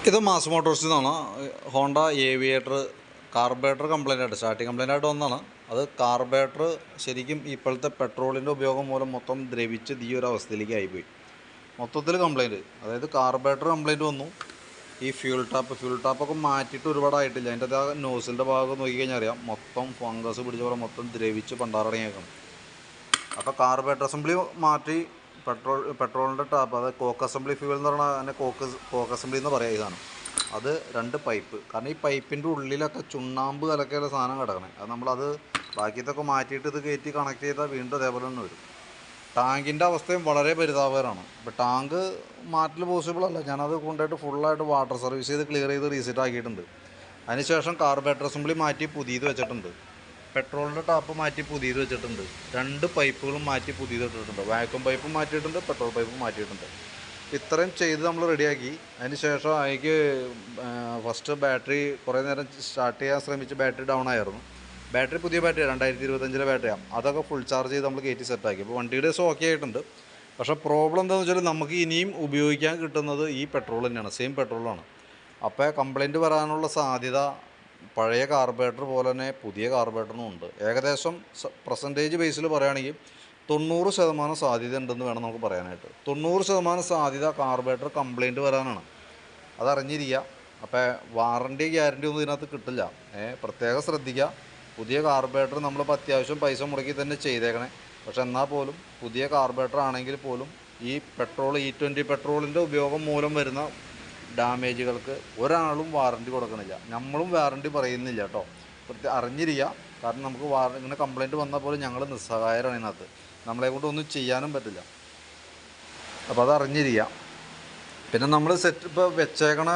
ഇത് മാസ് മോട്ടോഴ്സിൽ നിന്നാണ്. Honda aviator carburettor complaint ആയിട്ട് സ്റ്റാർട്ടിങ് കംപ്ലൈൻ്റ് ആയിട്ട് വന്നതാണ്. അത് കാർബറേറ്റർ ശരിക്കും ഇപ്പോഴത്തെ പെട്രോളിൻ്റെ ഉപയോഗം മൂലം മൊത്തം ദ്രവിച്ച് ഈ ഒരു അവസ്ഥയിലേക്ക് ആയിപ്പോയി. മൊത്തത്തിൽ കംപ്ലൈൻറ്റ്, അതായത് കാർബറേറ്റർ കംപ്ലൈൻറ്റ് വന്നു. ഈ ഫ്യൂൽ ടാപ്പൊക്കെ മാറ്റിയിട്ട് ഒരുപാടായിട്ടില്ല. അതിൻ്റെ ആ നോസിലിൻ്റെ ഭാഗം നോക്കിക്കഴിഞ്ഞാൽ അറിയാം, മൊത്തം ഫംഗസ് പിടിച്ച പോലെ മൊത്തം ദ്രവിച്ച് പണ്ടാറടങ്ങിയേക്കണം. അപ്പോൾ കാർബറേറ്റർ അസംബ്ലി മാറ്റി പെട്രോളിൻ്റെ ടാപ്പ്, അതായത് കോക്ക് അസംബ്ലി ഫ്യൂൽ എന്ന് പറഞ്ഞാൽ അതിനെ കോക്ക് അസംബ്ലി എന്ന് പറയുക ഇതാണ്. അത് 2 പൈപ്പ്, കാരണം ഈ പൈപ്പിൻ്റെ ഉള്ളിലൊക്കെ ചുണ്ണാമ്പ് കലക്കിയുള്ള സാധനം കിടക്കണേ. അത് നമ്മളത് ബാക്കിയതൊക്കെ മാറ്റിയിട്ട് ഇത് കയറ്റി കണക്ട് ചെയ്താൽ വീണ്ടും അതേപോലെ തന്നെ വരും. ടാങ്കിൻ്റെ അവസ്ഥയും വളരെ പരിതാപകരമാണ്. ഇപ്പോൾ ടാങ്ക് മാറ്റൽ പോസിബിൾ അല്ല. ഞാനത് കൊണ്ടുപോയിട്ട് ഫുള്ളായിട്ട് വാട്ടർ സർവീസ് ചെയ്ത് ക്ലിയർ ചെയ്ത് റീസെറ്റ് ആക്കിയിട്ടുണ്ട്. അതിനുശേഷം കാർബറേറ്റർ അസംബ്ലി മാറ്റി പുതിയത് വെച്ചിട്ടുണ്ട്. പെട്രോളിൻ്റെ ടാപ്പ് മാറ്റി പുതിയത് വെച്ചിട്ടുണ്ട്. 2 പൈപ്പുകളും മാറ്റി പുതിയത് ഇട്ടിട്ടുണ്ട്. വാക്യൂം പൈപ്പ് മാറ്റിയിട്ടുണ്ട്, പെട്രോൾ പൈപ്പ് മാറ്റിയിട്ടുണ്ട്. ഇത്രയും ചെയ്ത് നമ്മൾ റെഡിയാക്കി. അതിന് ശേഷം അതിലേക്ക് ഫസ്റ്റ് ബാറ്ററി കുറേ നേരം സ്റ്റാർട്ട് ചെയ്യാൻ ശ്രമിച്ച് ബാറ്ററി ഡൗൺ ആയിരുന്നു. ബാറ്ററി പുതിയ ബാറ്ററി 2025 ബാറ്ററിയാണ്. അതൊക്കെ ഫുൾ ചാർജ് ചെയ്ത് നമ്മൾ കയറ്റി സെറ്റാക്കി. അപ്പോൾ വണ്ടിയുടെ ഓക്കെ ആയിട്ടുണ്ട്. പക്ഷേ പ്രോബ്ലം എന്താണെന്ന് വെച്ചാൽ നമുക്ക് ഇനിയും ഉപയോഗിക്കാൻ കിട്ടുന്നത് ഈ പെട്രോൾ തന്നെയാണ്, സെയിം പെട്രോളാണ്. അപ്പോൾ കംപ്ലൈൻറ്റ് വരാനുള്ള സാധ്യത പഴയ കാർബറേറ്റർ പോലെ തന്നെ പുതിയ കാർബറേറ്ററിനും ഉണ്ട്. ഏകദേശം പെർസെൻറ്റേജ് ബേസിൽ പറയുകയാണെങ്കിൽ 90% സാധ്യത ഉണ്ടെന്ന് വേണം നമുക്ക് പറയാനായിട്ട്. 90% സാധ്യത കാർബറേറ്റർ കംപ്ലൈൻറ്റ് വരാനാണ്. അതറിഞ്ഞിരിക്കുക. അപ്പോൾ വാറണ്ടി ഗ്യാരണ്ടി ഒന്നും ഇതിനകത്ത് കിട്ടില്ല. പ്രത്യേകം ശ്രദ്ധിക്കുക. പുതിയ കാർബറേറ്റർ നമ്മളിപ്പോൾ അത്യാവശ്യം പൈസ മുടക്കി തന്നെ ചെയ്തേക്കണേ. പക്ഷെ എന്നാൽ പോലും പുതിയ കാർബറേറ്റർ ആണെങ്കിൽ പോലും ഈ പെട്രോൾ E20 പെട്രോളിൻ്റെ ഉപയോഗം മൂലം വരുന്ന ഡാമേജുകൾക്ക് ഒരാളും വാറണ്ടി കൊടുക്കണില്ല. നമ്മളും വാറണ്ടി പറയുന്നില്ല കേട്ടോ. അറിഞ്ഞിരിക്കുക. കാരണം നമുക്ക് ഇങ്ങനെ കംപ്ലൈൻറ്റ് വന്നാൽ പോലും ഞങ്ങൾ നിസ്സഹായരാണ്. ഇതിനകത്ത് നമ്മളെ കൊണ്ട് ഒന്നും ചെയ്യാനും പറ്റില്ല. അപ്പോൾ അത് അറിഞ്ഞിരിക്കുക. പിന്നെ നമ്മൾ ഇപ്പോൾ വെച്ചേക്കണ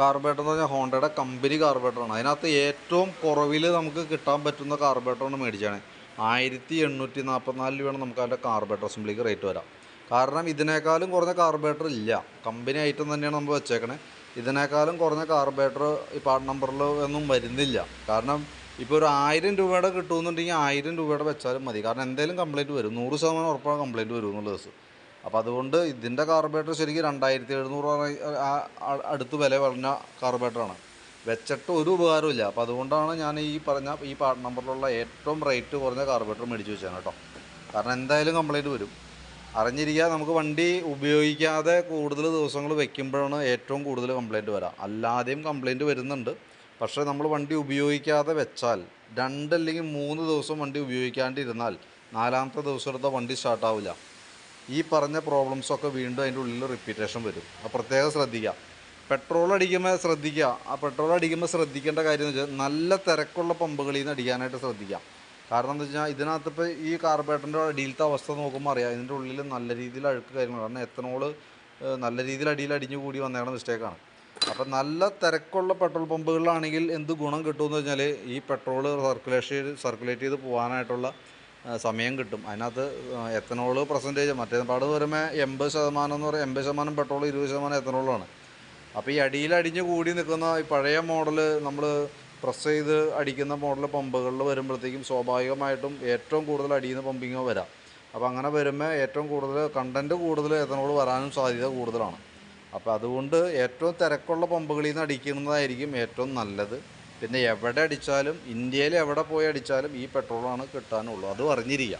കാർബറേറ്റർ എന്ന് പറഞ്ഞാൽ ഹോണ്ടയുടെ കമ്പനി കാർബറേറ്ററാണ്. അതിനകത്ത് ഏറ്റവും കുറവിൽ നമുക്ക് കിട്ടാൻ പറ്റുന്ന കാർബറേറ്ററാണ് മേടിച്ചാണ്. 1844 രൂപയാണ് നമുക്ക് അതിൻ്റെ കാർബറേറ്റർ അസംബ്ലിക്ക് റേറ്റ് വരാം. കാരണം ഇതിനേക്കാളും കുറഞ്ഞ കാർബറേറ്റർ ഇല്ല. കമ്പനി ഐറ്റം തന്നെയാണ് നമ്മൾ വെച്ചേക്കണേ. ഇതിനേക്കാളും കുറഞ്ഞ കാർബറേറ്റർ ഈ പാർട്ട് നമ്പറിൽ ഒന്നും വരുന്നില്ല. കാരണം ഇപ്പോൾ ഒരു 1000 രൂപയുടെ കിട്ടുമെന്നുണ്ടെങ്കിൽ 1000 രൂപയുടെ വെച്ചാലും മതി. കാരണം എന്തെങ്കിലും കംപ്ലൈൻറ്റ് വരും. 100% ഉറപ്പാണ് കംപ്ലൈൻറ്റ് വരും എന്നുള്ള ദിവസം. അപ്പോൾ അതുകൊണ്ട് ഇതിൻ്റെ കാർബറേറ്റർ ശരിക്കും 2700 അടുത്ത് വില പറഞ്ഞ കാർബറേറ്ററാണ്. വെച്ചിട്ട് ഒരു ഉപകാരമില്ല. അപ്പോൾ അതുകൊണ്ടാണ് ഞാൻ ഈ പാർട്ട് നമ്പറിലുള്ള ഏറ്റവും റേറ്റ് കുറഞ്ഞ കാർബറേറ്റർ മേടിച്ച് വെച്ചാണ് കേട്ടോ. കാരണം എന്തായാലും കംപ്ലൈൻറ്റ് വരും. അറിഞ്ഞിരിക്കുക. നമുക്ക് വണ്ടി ഉപയോഗിക്കാതെ കൂടുതൽ ദിവസങ്ങൾ വെക്കുമ്പോഴാണ് ഏറ്റവും കൂടുതൽ കംപ്ലൈൻറ്റ് വരാം. അല്ലാതെയും കംപ്ലൈൻറ്റ് വരുന്നുണ്ട്. പക്ഷേ നമ്മൾ വണ്ടി ഉപയോഗിക്കാതെ വെച്ചാൽ 2 അല്ലെങ്കിൽ 3 ദിവസം വണ്ടി ഉപയോഗിക്കാണ്ടിരുന്നാൽ 4ാമത്തെ ദിവസം എടുത്ത വണ്ടി സ്റ്റാർട്ടാവില്ല. ഈ പറഞ്ഞ പ്രോബ്ലംസൊക്കെ വീണ്ടും അതിൻ്റെ ഉള്ളിൽ റിപ്പീറ്റേഷൻ വരും. അപ്പോൾ പ്രത്യേകം ശ്രദ്ധിക്കുക. പെട്രോൾ അടിക്കുമ്പോൾ ശ്രദ്ധിക്കുക. ആ പെട്രോൾ അടിക്കുമ്പോൾ ശ്രദ്ധിക്കേണ്ട കാര്യം എന്ന് വെച്ചാൽ നല്ല തിരക്കുള്ള പമ്പുകളിൽ നിന്ന് അടിക്കാനായിട്ട് ശ്രദ്ധിക്കാം. കാരണം എന്താ വെച്ചാൽ ഇതിനകത്ത് ഇപ്പോൾ ഈ കാർബറേറ്ററിൻ്റെ അടിയിലത്തെ അവസ്ഥ നോക്കുമ്പോൾ അറിയാം, ഇതിൻ്റെ ഉള്ളിൽ നല്ല രീതിയിൽ അഴുക്ക് കാര്യങ്ങൾ. കാരണം എത്തനോള് നല്ല രീതിയിൽ അടിയിൽ അടിഞ്ഞു കൂടി വന്നേക്കണ മിസ്റ്റേക്കാണ്. അപ്പം നല്ല തിരക്കുള്ള പെട്രോൾ പമ്പുകളിലാണെങ്കിൽ എന്ത് ഗുണം കിട്ടുമെന്ന് വെച്ചാൽ ഈ പെട്രോൾ സർക്കുലേറ്റ് ചെയ്ത് പോകാനായിട്ടുള്ള സമയം കിട്ടും. അതിനകത്ത് എത്തനോള് പെർസെൻറ്റേജ് മറ്റേ പാട് വരുമ്പോൾ 80% എന്ന് പറയും. 80% പെട്രോൾ, 20% എത്തനോളാണ്. അപ്പോൾ ഈ അടിയിൽ അടിഞ്ഞ് കൂടി നിൽക്കുന്ന ഈ പഴയ മോഡൽ നമ്മൾ പ്രസ് ചെയ്ത് അടിക്കുന്ന മോഡൽ പമ്പുകളിൽ വരുമ്പോഴത്തേക്കും സ്വാഭാവികമായിട്ടും ഏറ്റവും കൂടുതൽ അടിയുന്ന പമ്പിങ്ങോ വരാം. അപ്പോൾ അങ്ങനെ വരുമ്പോൾ ഏറ്റവും കൂടുതൽ കണ്ടൻറ്റ് കൂടുതൽ എത്തനോൾ വരാനും സാധ്യത കൂടുതലാണ്. അപ്പോൾ അതുകൊണ്ട് ഏറ്റവും തിരക്കുള്ള പമ്പുകളിൽ നിന്ന് അടിക്കുന്നതായിരിക്കും ഏറ്റവും നല്ലത്. പിന്നെ എവിടെ അടിച്ചാലും, ഇന്ത്യയിൽ എവിടെ പോയി അടിച്ചാലും ഈ പെട്രോളാണ് കിട്ടാനുള്ളൂ. അതും അറിഞ്ഞിരിക്കുക.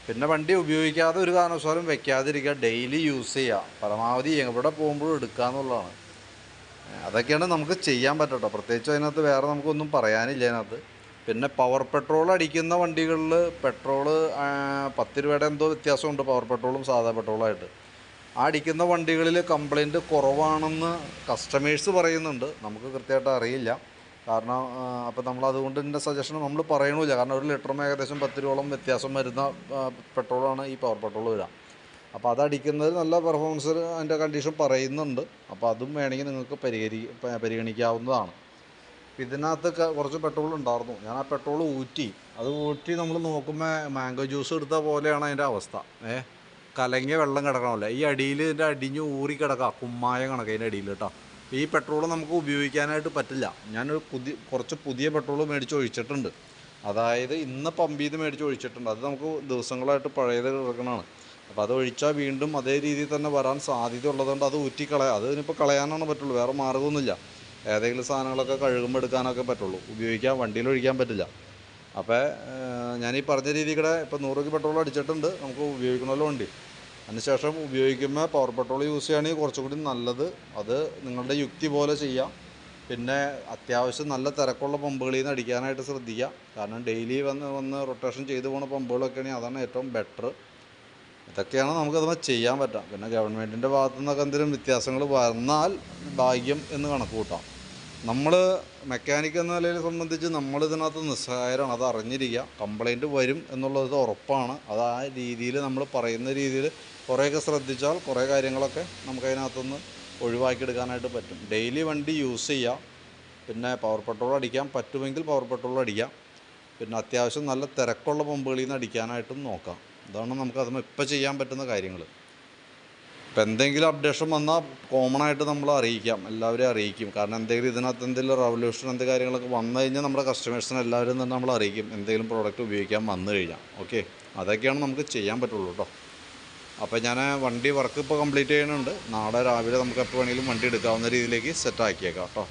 പിന്നെ വണ്ടി ഉപയോഗിക്കാതെ ഒരു കാരണവശാലും വെക്കാതിരിക്കുക. ഡെയിലി യൂസ് ചെയ്യുക. പരമാവധി എവിടെ പോകുമ്പോഴും എടുക്കുക എന്നുള്ളതാണ്. അതൊക്കെയാണ് നമുക്ക് ചെയ്യാൻ പറ്റട്ടോ. പ്രത്യേകിച്ച് അതിനകത്ത് വേറെ നമുക്കൊന്നും പറയാനില്ല അതിനകത്ത്. പിന്നെ പവർ പെട്രോൾ അടിക്കുന്ന വണ്ടികളിൽ പെട്രോള് 10 രൂപയുടെ എന്തോ വ്യത്യാസമുണ്ട് പവർ പെട്രോളും സാധാ പെട്രോളായിട്ട്. ആ അടിക്കുന്ന വണ്ടികളിൽ കംപ്ലൈൻറ്റ് കുറവാണെന്ന് കസ്റ്റമേഴ്സ് പറയുന്നുണ്ട്. നമുക്ക് കൃത്യമായിട്ട് അറിയില്ല. കാരണം അപ്പോൾ നമ്മളതുകൊണ്ട് ഇതിൻ്റെ സജഷൻ നമ്മൾ പറയണില്ല. കാരണം 1 ലിറ്ററും ഏകദേശം 10 രൂപയോളം വ്യത്യാസം വരുന്ന പെട്രോളാണ് ഈ പവർ പെട്രോൾ വരിക. അപ്പോൾ അതടിക്കുന്നത് നല്ല പെർഫോമൻസ് അതിൻ്റെ കണ്ടീഷൻ പറയുന്നുണ്ട്. അപ്പോൾ അതും വേണമെങ്കിൽ നിങ്ങൾക്ക് പരിഗണിക്കാവുന്നതാണ്. ഇതിനകത്ത് കുറച്ച് പെട്രോൾ ഉണ്ടായിരുന്നു. ഞാൻ ആ പെട്രോൾ ഊറ്റി നമ്മൾ നോക്കുമ്പോൾ മാംഗോ ജ്യൂസ് എടുത്ത പോലെയാണ് അതിൻ്റെ അവസ്ഥ. കലങ്ങിയ വെള്ളം കിടക്കണമല്ലോ. ഈ അടിയിൽ ഇതിൻ്റെ അടിഞ്ഞ് ഊറി കിടക്കുക, കുമ്മായ കണക്ക് അതിൻ്റെ അടിയിൽ കേട്ടോ. ഈ പെട്രോൾ നമുക്ക് ഉപയോഗിക്കാനായിട്ട് പറ്റില്ല. ഞാനൊരു കുറച്ച് പുതിയ പെട്രോൾ മേടിച്ച് ഒഴിച്ചിട്ടുണ്ട്. അതായത് ഇന്ന് പമ്പ് ചെയ്ത് മേടിച്ച് ഒഴിച്ചിട്ടുണ്ട്. അത് നമുക്ക് ദിവസങ്ങളായിട്ട് പഴയത് കിടക്കണതാണ്. അപ്പോൾ അത് ഒഴിച്ചാൽ വീണ്ടും അതേ രീതിയിൽ തന്നെ വരാൻ സാധ്യത ഉള്ളതുകൊണ്ട് അത് ഊറ്റിക്കളയാം. അത് ഇനിയിപ്പോൾ കളയാനാണ് പറ്റുള്ളൂ, വേറെ മാർഗ്ഗമൊന്നുമില്ല. ഏതെങ്കിലും സാധനങ്ങളൊക്കെ കഴുകുമ്പോൾ എടുക്കാനൊക്കെ പറ്റുള്ളൂ, ഉപയോഗിക്കാൻ വണ്ടിയിൽ ഒഴിക്കാൻ പറ്റില്ല. അപ്പോൾ ഞാനീ പറഞ്ഞ രീതിയുടെ ഇപ്പോൾ 100 രൂപ പെട്രോൾ അടിച്ചിട്ടുണ്ട്, നമുക്ക് ഉപയോഗിക്കണമല്ലോ വണ്ടി. അതിനുശേഷം ഉപയോഗിക്കുമ്പോൾ പവർ പെട്രോൾ യൂസ് ചെയ്യുകയാണെങ്കിൽ കുറച്ചും കൂടി നല്ലത്. അത് നിങ്ങളുടെ യുക്തി പോലെ ചെയ്യാം. പിന്നെ അത്യാവശ്യം നല്ല തിരക്കുള്ള പമ്പുകളിൽ നിന്ന് അടിക്കാനായിട്ട് ശ്രദ്ധിക്കുക. കാരണം ഡെയിലി വന്ന് റൊട്ടേഷൻ ചെയ്തു പോകുന്ന പമ്പുകളൊക്കെ ആണെങ്കിൽ അതാണ് ഏറ്റവും ബെറ്റർ. ഇതൊക്കെയാണ് നമുക്കത് ചെയ്യാൻ പറ്റാം. പിന്നെ ഗവൺമെൻറ്റിൻ്റെ ഭാഗത്തു നിന്നൊക്കെ എന്തെങ്കിലും വ്യത്യാസങ്ങൾ വന്നാൽ ഭാഗ്യം എന്ന് കണക്ക് കൂട്ടാം. നമ്മൾ മെക്കാനിക് എന്ന നിലയിൽ സംബന്ധിച്ച് നമ്മളിതിനകത്ത് നിസ്സഹായരാണ്. അത് അറിഞ്ഞിരിക്കുക. കംപ്ലൈൻറ്റ് വരും എന്നുള്ളത് ഉറപ്പാണ്. അത് ആ രീതിയിൽ നമ്മൾ പറയുന്ന രീതിയിൽ കുറേയൊക്കെ ശ്രദ്ധിച്ചാൽ കുറേ കാര്യങ്ങളൊക്കെ നമുക്കതിനകത്തുനിന്ന് ഒഴിവാക്കിയെടുക്കാനായിട്ട് പറ്റും. ഡെയിലി വണ്ടി യൂസ് ചെയ്യാം. പിന്നെ പവർ പെട്രോൾ അടിക്കാൻ പറ്റുമെങ്കിൽ പവർ പെട്രോൾ അടിക്കാം. പിന്നെ അത്യാവശ്യം നല്ല തിരക്കുള്ള പമ്പുകളിൽ നിന്ന് അടിക്കാനായിട്ടും നോക്കാം. ഇതാണ് നമുക്കത് ഇപ്പോൾ ചെയ്യാൻ പറ്റുന്ന കാര്യങ്ങൾ. ഇപ്പം എന്തെങ്കിലും അപ്ഡേഷൻ വന്നാൽ കോമൺ ആയിട്ട് നമ്മൾ അറിയിക്കാം, എല്ലാവരെയും അറിയിക്കും. കാരണം എന്തെങ്കിലും ഇതിനകത്ത് എന്തെങ്കിലും റവല്യൂഷൻ എന്ത് കാര്യങ്ങളൊക്കെ വന്നു കഴിഞ്ഞാൽ നമ്മുടെ കസ്റ്റമേഴ്സിന് എല്ലാവരും തന്നെ നമ്മൾ അറിയിക്കും, എന്തെങ്കിലും പ്രോഡക്റ്റ് ഉപയോഗിക്കാൻ വന്നു കഴിഞ്ഞാൽ. ഓക്കെ, അതൊക്കെയാണ് നമുക്ക് ചെയ്യാൻ പറ്റുള്ളൂ കേട്ടോ. അപ്പോൾ ഞാൻ വണ്ടി വർക്ക് ഇപ്പോൾ കംപ്ലീറ്റ് ചെയ്യുന്നുണ്ട്. നാളെ രാവിലെ നമുക്ക് എപ്പോൾ വേണമെങ്കിലും വണ്ടി എടുക്കാവുന്ന രീതിയിലേക്ക് സെറ്റ് ആക്കിയേക്കാം കേട്ടോ.